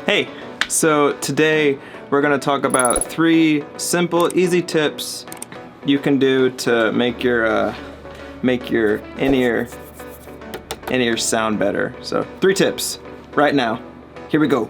Hey, so today we're gonna talk about 3 simple, easy tips you can do to make your in-ear sound better. So 3 tips right now. Here we go.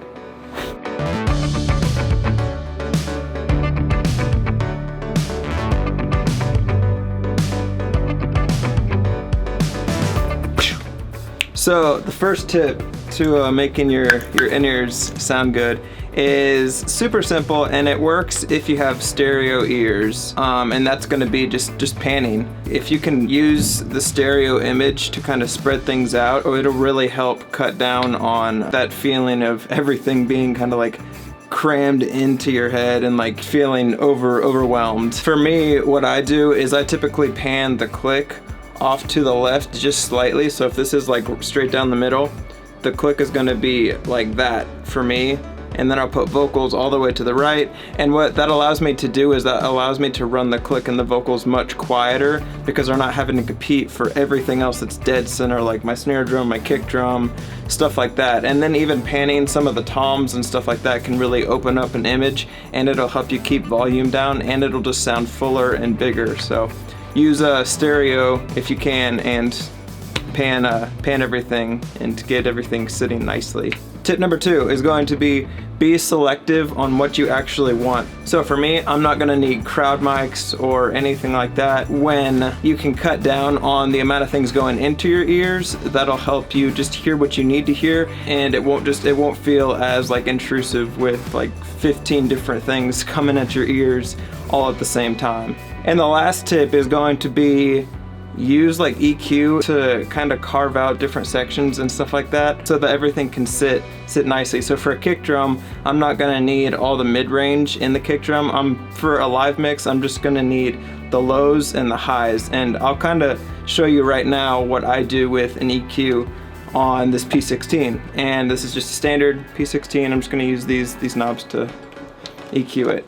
So the first tip to making your in-ears sound good is super simple, and it works if you have stereo ears, and that's going to be just panning. If you can use the stereo image to kind of spread things out, it'll really help cut down on that feeling of everything being kind of like crammed into your head and like feeling overwhelmed. For me, what I do is I typically pan the click off to the left just slightly. So if this is like straight down the middle, the click is going to be like that for me, and then I'll put vocals all the way to the right. And what that allows me to do is that allows me to run the click and the vocals much quieter, because they're not having to compete for everything else that's dead center, like my snare drum, my kick drum, stuff like that. And then even panning some of the toms and stuff like that can really open up an image, and it'll help you keep volume down, and it'll just sound fuller and bigger. So use a stereo if you can, and pan everything and get everything sitting nicely. Tip number 2 is going to be selective on what you actually want. So for me, I'm not gonna need crowd mics or anything like that. When you can cut down on the amount of things going into your ears, that'll help you just hear what you need to hear, and it won't feel as like intrusive with like 15 different things coming at your ears all at the same time. And the last tip is going to be use like EQ to kind of carve out different sections and stuff like that, so that everything can sit nicely. So for a kick drum, I'm not gonna need all the mid-range in the kick drum. For a live mix, I'm just gonna need the lows and the highs, and I'll kind of show you right now what I do with an EQ on this P16. And this is just a standard P16. I'm just gonna use these knobs to EQ it.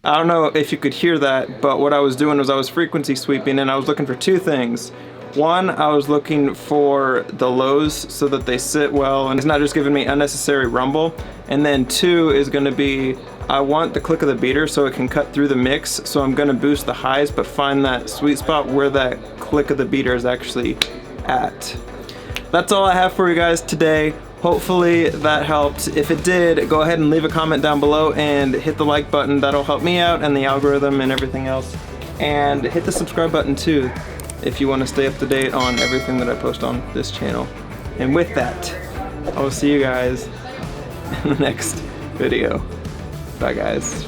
I don't know if you could hear that, but what I was doing was I was frequency sweeping, and I was looking for 2 things. One, I was looking for the lows so that they sit well and it's not just giving me unnecessary rumble. And then 2 is gonna be, I want the click of the beater so it can cut through the mix, so I'm gonna boost the highs but find that sweet spot where that click of the beater is actually at. That's all I have for you guys today. Hopefully that helped. If it did, go ahead and leave a comment down below and hit the like button. That'll help me out and the algorithm and everything else. And hit the subscribe button too if you want to stay up to date on everything that I post on this channel. And with that, I will see you guys in the next video. Bye guys.